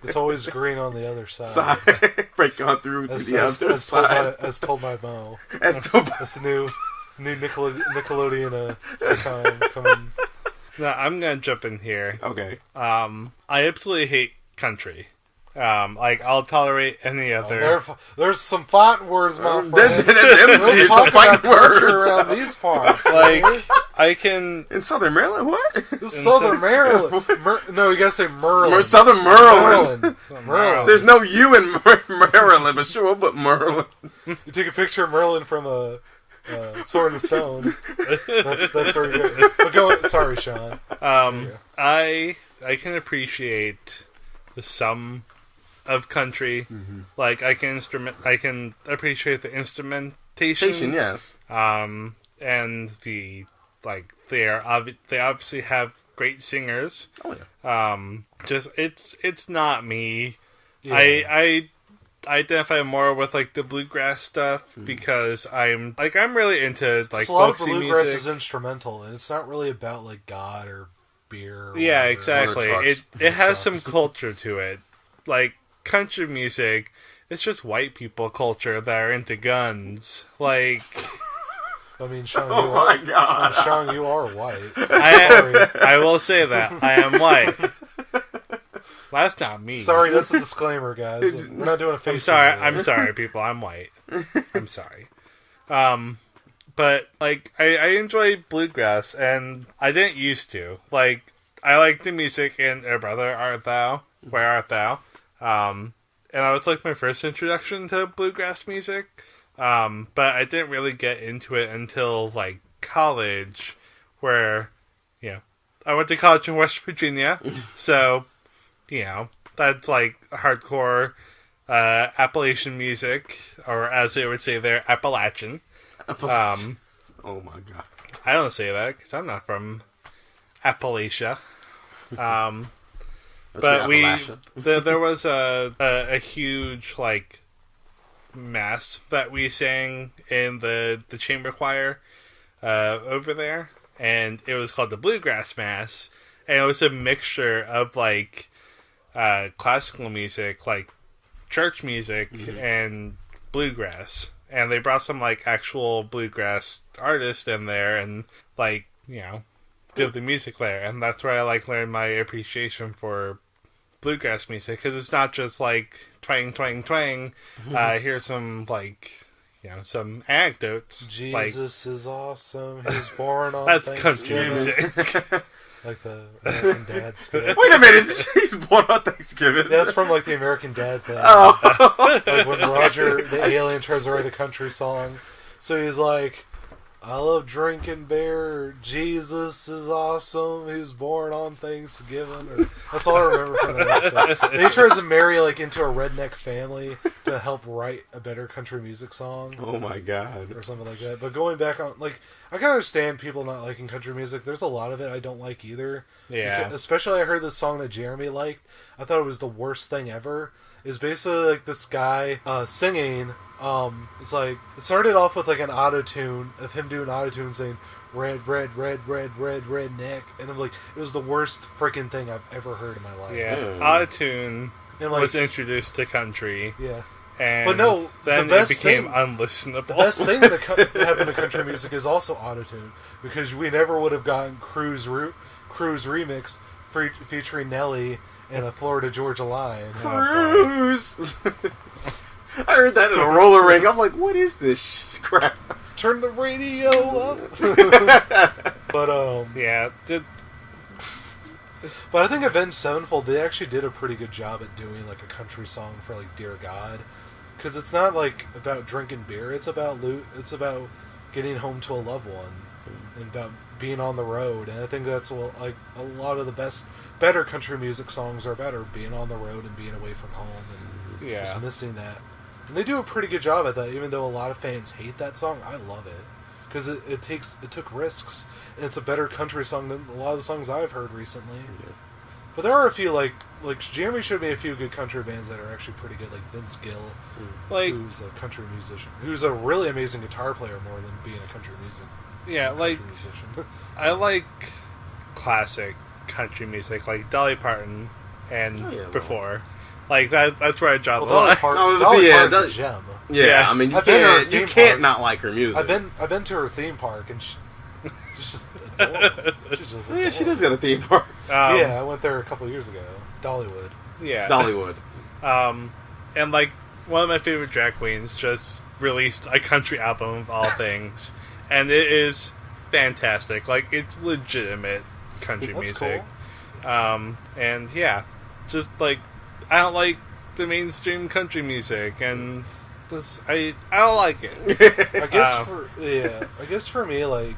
It's always green on the other side. Break on through to the other side. As told by Mo. That's a new Nickelodeon sitcom coming. No, I'm gonna jump in here. Okay. I absolutely hate country. Like I'll tolerate any other. There's some fighting words, my friend. There's some fighting words around these parts. Like I can in Southern Maryland. What? Southern Maryland. No, you gotta say Merlin. Southern Maryland. Merlin. There's no U in Maryland, but sure, but Merlin. You take a picture of Merlin from a Sword and Stone. That's very good. But go. Sorry, Sean. I can appreciate the sum of country. Like I can appreciate the instrumentation. Yes. And the like they obviously have great singers. Oh yeah. Just it's not me. Yeah. I identify more with like the bluegrass stuff because I'm really into like a lot of folksy bluegrass music. is instrumental, and it's not really about like God or beer. Or yeah, whatever. exactly. It has some culture to it. Like country music, it's just white people culture that are into guns. Like, I mean, Sean, my God. Sean, you are white. I will say that I am white. Well, that's not me. Sorry, that's a disclaimer, guys. We're not doing a face. I'm sorry, people. I'm white. I'm sorry. But like, I enjoy bluegrass, and I didn't used to. Like, I like the music in "Oh Brother, Art Thou? Where Art Thou?" And that was like my first introduction to bluegrass music. But I didn't really get into it until like college, where I went to college in West Virginia, so. That's like hardcore Appalachian music, or as they would say there, Appalachian. Oh my God. I don't say that because I'm not from Appalachia. But there was a huge like mass that we sang in the chamber choir over there, and it was called the Bluegrass Mass, and it was a mixture of like classical music, like church music, and bluegrass. And they brought some like actual bluegrass artists in there, and like did the music there, and that's where I like learned my appreciation for bluegrass music, because it's not just like twang twang twang. Here's some like some anecdotes. Jesus is awesome. He was born on that's country Thanksgiving. music. Like the American Dad skit. Wait a minute, he's born on Thanksgiving. That's from like the American Dad thing. Oh. Like when Roger the alien tries to write a country song, so he's like, I love drinking beer. Jesus is awesome. He was born on Thanksgiving. Or, that's all I remember from that episode. And he tries to marry like into a redneck family to help write a better country music song. Oh my god. Or something like that. But going back on, like, I can understand people not liking country music. There's a lot of it I don't like either. Yeah. Because, especially I heard this song that Jeremy liked. I thought it was the worst thing ever. It's basically like this guy singing. It's like it started off with like an auto tune of him doing auto tune saying red, red, red, red, red, redneck, and I'm like, it was the worst freaking thing I've ever heard in my life. Yeah, auto-tune And like, was introduced to country. yeah. And But no, then the it best became thing- unlistenable. The best thing that happened to country music is also auto-tune, because we never would have gotten Cruise remix featuring Nelly and a Florida Georgia Line. Cruise! I heard that in a roller rink. I'm like, what is this crap? Turn the radio up. But Yeah, But I think Avenged Sevenfold, they actually did a pretty good job at doing like a country song for like Dear God, because it's not like about drinking beer. It's about loot. It's about getting home to a loved one, and about being on the road. And I think that's what, like, a lot of the better country music songs are about, being on the road and being away from home and Yeah. just missing that. And they do a pretty good job at that, even though a lot of fans hate that song. I love it because it took risks, and it's a better country song than a lot of the songs I've heard recently. Yeah. But there are a few like Jeremy showed me a few good country bands that are actually pretty good, like Vince Gill, like who's a country musician, who's a really amazing guitar player more than being a country musician. I like classic country music, like Dolly Parton and before. Like that's where I draw the Dolly line. Parton's a gem. Yeah, I mean, you can't not like her music. I've been to her theme park, and she's just adorable. She's just adorable. Yeah, she does got a theme park. Yeah, I went there a couple years ago. Dollywood. Yeah, Dollywood. And like one of my favorite drag queens just released a country album of all things, and it is fantastic. Like, it's legitimate country That's music. cool. And yeah, just like I don't like the mainstream country music, and I don't like it. I guess for me, like,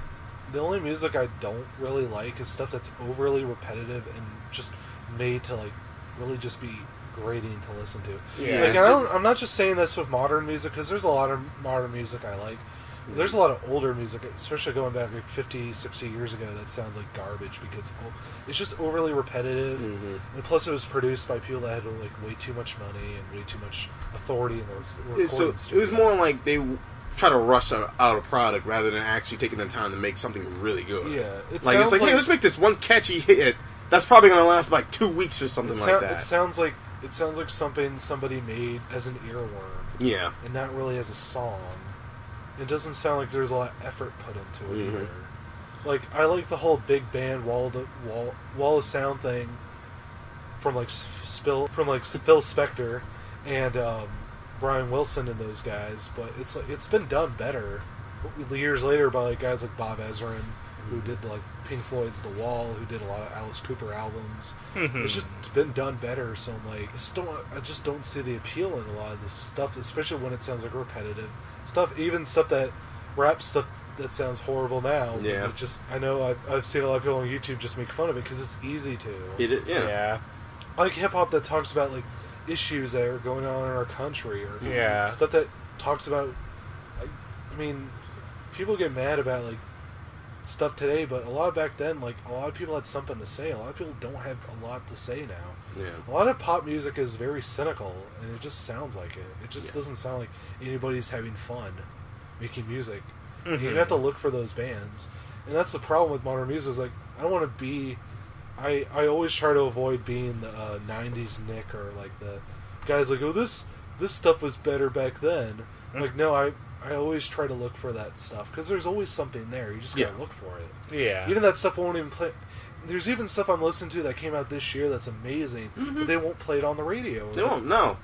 the only music I don't really like is stuff that's overly repetitive and just made to like really just be grating to listen to. Yeah. Like, I'm not just saying this with modern music, because there's a lot of modern music I like. There's a lot of older music, especially going back like 50, 60 years ago, that sounds like garbage because it's just overly repetitive. Mm-hmm. And plus, it was produced by people that had like way too much money and way too much authority in the recording So studio. it was more like they try to rush out a product rather than actually taking the time to make something really good. Yeah, it's like, hey, let's make this one catchy hit that's probably going to last like 2 weeks or something like that. It sounds like something somebody made as an earworm. Yeah. And not really as a song. It doesn't sound like there's a lot of effort put into it either. Like, I like the whole big band wall of sound thing from like Phil Spector and Brian Wilson and those guys, but it's been done better years later by like guys like Bob Ezrin, who did like Pink Floyd's The Wall, who did a lot of Alice Cooper albums. It's just been done better, so I'm like, I just don't see the appeal in a lot of this stuff, especially when it sounds like repetitive stuff, even stuff that rap stuff that sounds horrible now. Yeah. I know I've seen a lot of people on YouTube just make fun of it because it's easy to. Yeah. I like hip hop that talks about like issues that are going on in our country, or stuff that talks about. I mean, people get mad about like stuff today, but a lot back then, like a lot of people had something to say. A lot of people don't have a lot to say now. Yeah. A lot of pop music is very cynical, and it just sounds like it. It just doesn't sound like anybody's having fun making music. You have to look for those bands, and that's the problem with modern music. Is like I don't want to be. I always try to avoid being the '90s Nick or like the guys like, oh, this stuff was better back then. Like, no, I always try to look for that stuff because there's always something there. You just gotta look for it. Yeah. Even that stuff won't even play. There's even stuff I'm listening to that came out this year that's amazing, but they won't play it on the radio. They won't. No.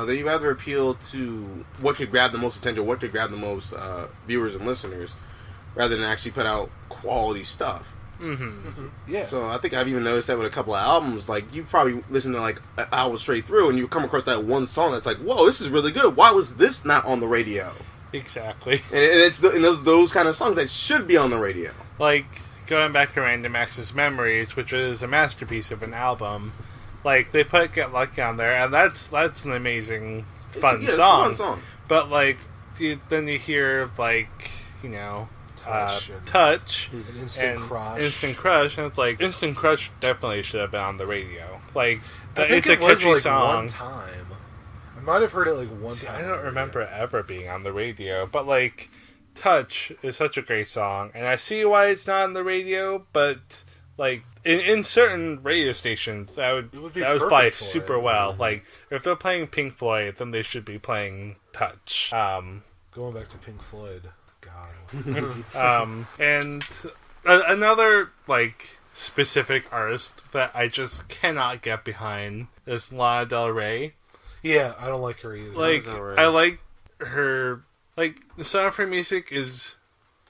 They rather appeal to what could grab the most attention, what could grab the most viewers and listeners, rather than actually put out quality stuff. Yeah. So I think I've even noticed that with a couple of albums. Like, you probably listen to like an hour straight through, and you come across that one song that's like, whoa, this is really good. Why was this not on the radio? Exactly. And it's those kind of songs that should be on the radio. Like, going back to Random Access Memories, which is a masterpiece of an album, like, they put Get Lucky on there, and that's an amazing, fun song. It's a fun song. But, like, then you hear, like, you know, Touch and Instant Crush, and it's like, Instant Crush definitely should have been on the radio. Like, it's a was catchy like song. One time. I might have heard it like one time. I don't remember it ever being on the radio, but like, Touch is such a great song, and I see why it's not on the radio, but like, in certain radio stations, that would fly super well. Like, if they're playing Pink Floyd, then they should be playing Touch. Going back to Pink Floyd. And another like specific artist that I just cannot get behind is Lana Del Rey. Yeah, I don't like her either. Like, I like her. Like, some of her music is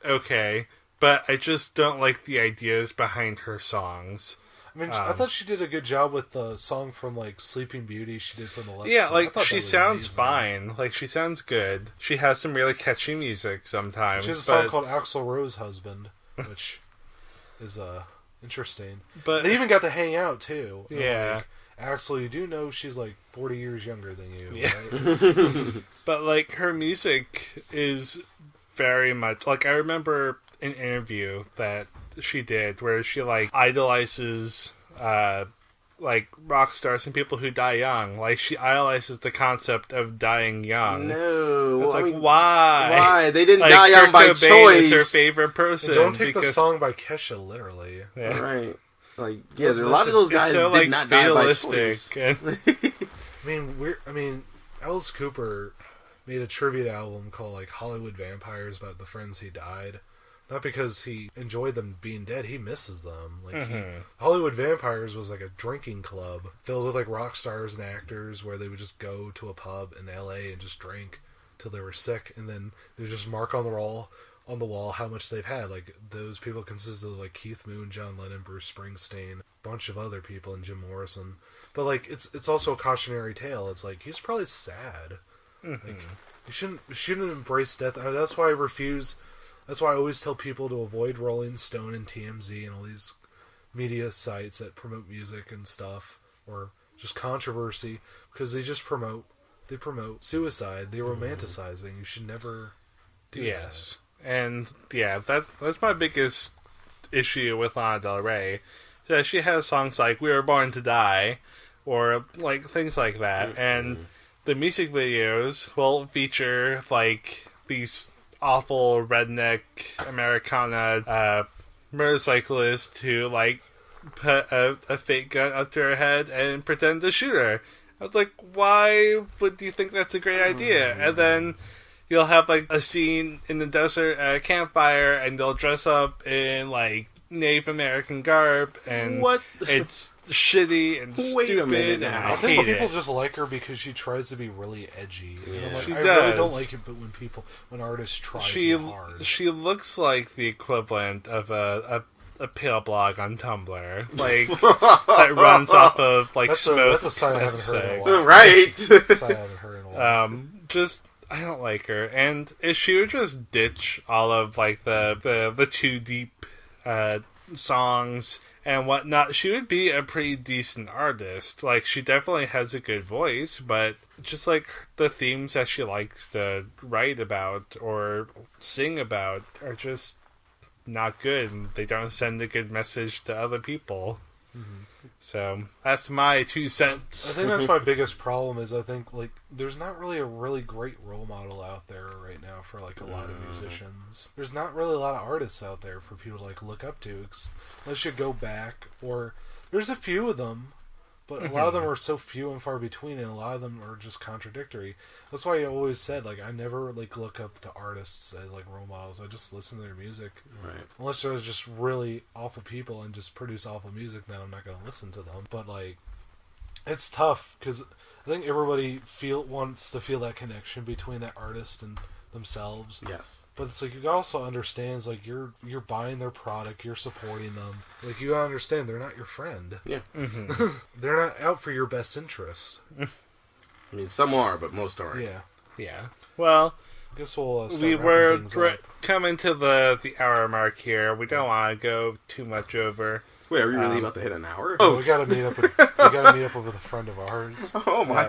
okay, but I just don't like the ideas behind her songs. I mean, I thought she did a good job with the song from, like, Sleeping Beauty she did from the left Yeah, side. like, she sounds amazing. fine. Like, she sounds good. She has some really catchy music sometimes. She has a song called Axl Rose Husband, which is interesting. But they even got to hang out, too. Yeah. Like, Axl, you do know she's, like, 40 years younger than you, yeah. Right? But, like, her music is very much... Like, I remember an interview that she did where she like idolizes like rock stars and people who die young. Like, she idolizes the concept of dying young. No, it's why they didn't like, die young by Cobain choice. Is her favorite person. And don't take the song by Kesha literally. Yeah. Right. Like, yeah, a lot of those guys so, did like, not die by choice. I mean, Alice Cooper made a tribute album called like Hollywood Vampires about the friends he died. Not because he enjoyed them being dead, he misses them. Like, Hollywood Vampires was like a drinking club filled with like rock stars and actors where they would just go to a pub in LA and just drink till they were sick, and then they would just mark on the wall how much they've had. Like, those people consisted of like Keith Moon, John Lennon, Bruce Springsteen, a bunch of other people, and Jim Morrison. But like, it's also a cautionary tale. It's like, he's probably sad. Like, you shouldn't embrace death. That's why I refuse. That's why I always tell people to avoid Rolling Stone and TMZ and all these media sites that promote music and stuff, or just controversy, because they promote suicide. They're romanticizing. You should never do that. And yeah, that's my biggest issue with Lana Del Rey. That she has songs like "We Were Born to Die," or like things like that, and the music videos will feature like these awful redneck Americana motorcyclist who like put a fake gun up to her head and pretend to shoot her. I was like, why would you think that's a great idea? And then you'll have like a scene in the desert at a campfire, and they'll dress up in like Native American garb, and it's shitty and stupid. A minute now. I think people just like her because she tries to be really edgy. Yeah. I really don't like it, but when artists try too hard. She looks like the equivalent of a pale blog on Tumblr, like that runs off of like smoke. That's a sign I haven't heard in a while. Right. That's a sign I haven't heard in a while. I don't like her, and if she would just ditch all of like the too deep songs and whatnot, she would be a pretty decent artist. Like, she definitely has a good voice, but just like the themes that she likes to write about or sing about are just not good, and they don't send a good message to other people. So that's my 2 I cents. think that's my biggest problem is I think like there's not really a really great role model out there right now for like a lot of musicians. There's not really a lot of artists out there for people to like look up to unless you go back, or there's a few of them, but a lot of them are so few and far between, and a lot of them are just contradictory. That's why I always said like I never like look up to artists as like role models. I just listen to their music. Right. Unless they're just really awful people and just produce awful music, then I'm not going to listen to them. But like, it's tough because I think everybody wants to feel that connection between that artist and themselves. Yes. But it's like you also understand it's like you're buying their product, you're supporting them. Like you understand they're not your friend. Yeah. They're not out for your best interest. I mean, some are, but most aren't. Yeah. Yeah. Well, I guess we'll we start were wrapping things up. coming to the hour mark here. We don't want to go too much over. Wait, are we really about to hit an hour? We gotta meet up with a friend of ours. Oh my!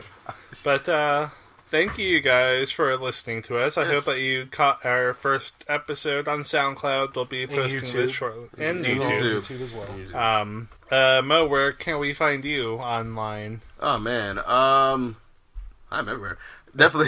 But thank you guys for listening to us. I Yes. hope that you caught our first episode on SoundCloud. We'll be posting YouTube. this shortly. And YouTube. YouTube as well. Mo, where can we find you online? Oh man, I'm everywhere. Definitely,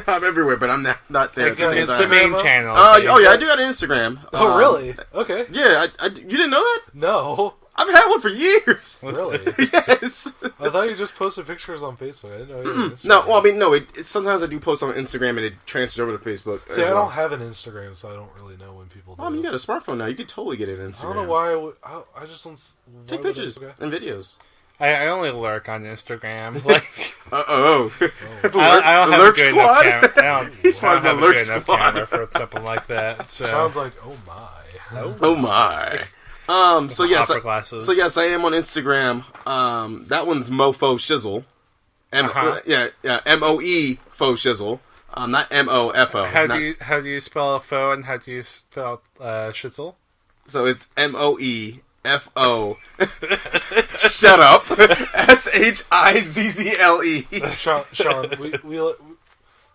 I'm everywhere, but I'm not there. Like at the same it's time. the main channel. Oh yeah, I do got an Instagram. Oh really? Okay. Yeah, you didn't know that? No. I've had one for years. Really? Yes. I thought you just posted pictures on Facebook. I didn't know you had Instagram. No, well, I mean, no. Sometimes I do post on Instagram and it transfers over to Facebook. See, as I well. don't have an Instagram, so I don't really know when people do. I mean, you got a smartphone now. You could totally get it on Instagram. I don't know why. I just don't. Take pictures and videos. I only lurk on Instagram. Like, Oh. I don't have a Lurk good squad? enough camera. He's I don't part of the have a Lurk good enough squad. camera for something like that. So. Sounds like oh my. Oh my. So yes, Opera glasses. so yes, I am on Instagram. That one's Mofo Shizzle. MOE Faux Shizzle. Not MOFO. How do you spell faux and how do you spell schitzel? So it's MOEFO. Shut up. SHIZZLE. Sean, we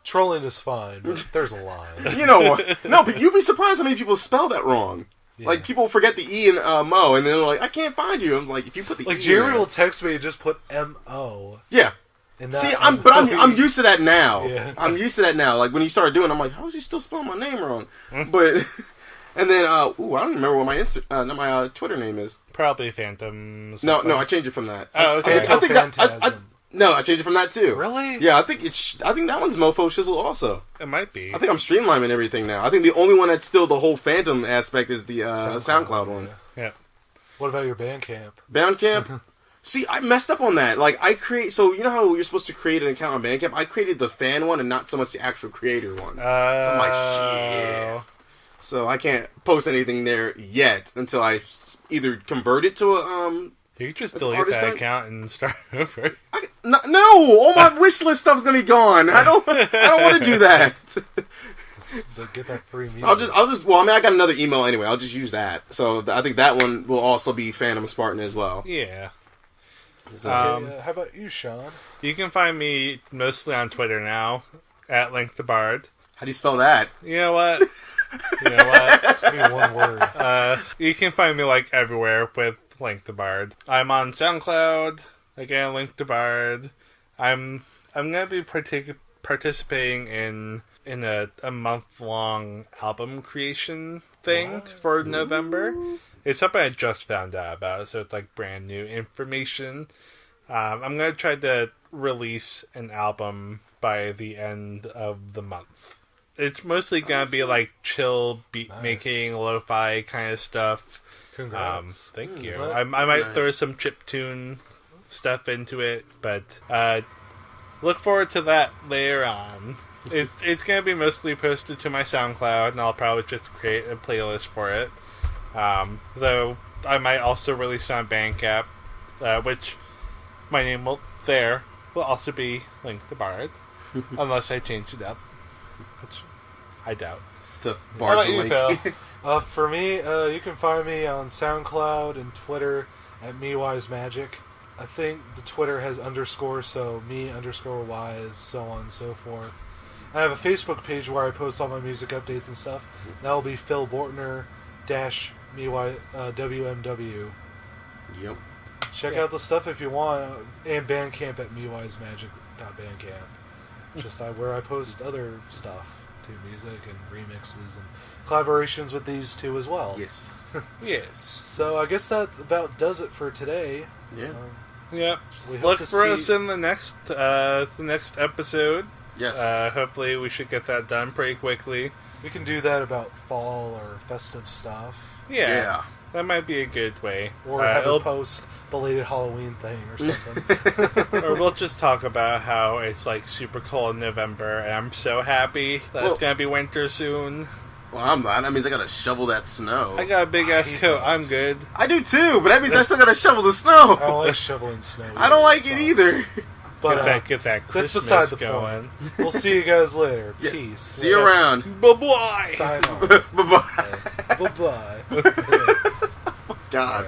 trolling is fine, but there's a line. You know what? No, but you'd be surprised how many people spell that wrong. Yeah. Like, people forget the E in Mo, and then they're like, I can't find you. I'm like, if you put the E Like in Jerry there- will text me and just put MO. Yeah. And See, not I'm used to that now. Yeah. I'm used to that now. Like, when he started doing it, I'm like, how is he still spelling my name wrong? But, and then, I don't even remember what my Twitter name is. Probably Phantoms. No, I changed it from that. Oh, okay. I think that, Phantasm. no, I changed it from that too. Really? Yeah, I think that one's Mofo Shizzle also. It might be. I think I'm streamlining everything now. I think the only one that's still the whole Phantom aspect is the SoundCloud one. Yeah. What about your Bandcamp? Bandcamp? See, I messed up on that. Like, so you know how you're supposed to create an account on Bandcamp? I created the fan one and not so much the actual creator one. So I'm like, shit. So I can't post anything there yet until I either convert it to a, You could just Like delete artist that type? account and start over. no, all my wish list stuff's gonna be gone. I don't want to do that. Get that free music. I'll just. Well, I mean, I got another email anyway. I'll just use that. So I think that one will also be Phantom Spartan as well. Yeah. So, How about you, Sean? You can find me mostly on Twitter now, at Link the Bard. how do you spell that? You know what? It's gonna be one word. You can find me like everywhere with Link the Bard. I'm on SoundCloud. Again, Link the Bard. I'm gonna be participating in a month-long album creation thing for November. It's something I just found out about, so it's like brand new information. I'm gonna try to release an album by the end of the month. It's mostly gonna be like chill beat making, lo-fi kind of stuff. Congrats. Thank you. What? I might throw some chiptune stuff into it, but look forward to that later on. It's going to be mostly posted to my SoundCloud, and I'll probably just create a playlist for it. Though I might also release it on Bandcamp, which my name will also be Link the Bard, unless I change it up, which I doubt. To How Bard about the you, Link. Phil? For me, you can find me on SoundCloud and Twitter at MeWiseMagic. I think the Twitter has underscores, so me_wise, so on and so forth. I have a Facebook page where I post all my music updates and stuff. That will be Phil Bortner WMW. Yep. check out the stuff if you want. And Bandcamp at mewisemagic.bandcamp. Just where I post other stuff, too, music and remixes and collaborations with these two as well. Yes. Yes. So I guess that about does it for today. Yeah. Yep. We hope Look to for see- us in the next episode. Yes. Hopefully we should get that done pretty quickly. We can do that about fall or festive stuff. Yeah. That might be a good way. Or have a post belated Halloween thing or something. Or we'll just talk about how it's like super cold in November and I'm so happy that it's gonna be winter soon. Well, I'm not. That means I gotta shovel that snow. I got a big ass coat. I'm good. I do too, but that means I still gotta shovel the snow. I don't like shoveling snow. I don't like it either. But Get that Christmas that's beside the going. point. We'll see you guys later. Yeah. Peace. See you around. Bye-bye. Sign on. Bye-bye. Bye-bye. God.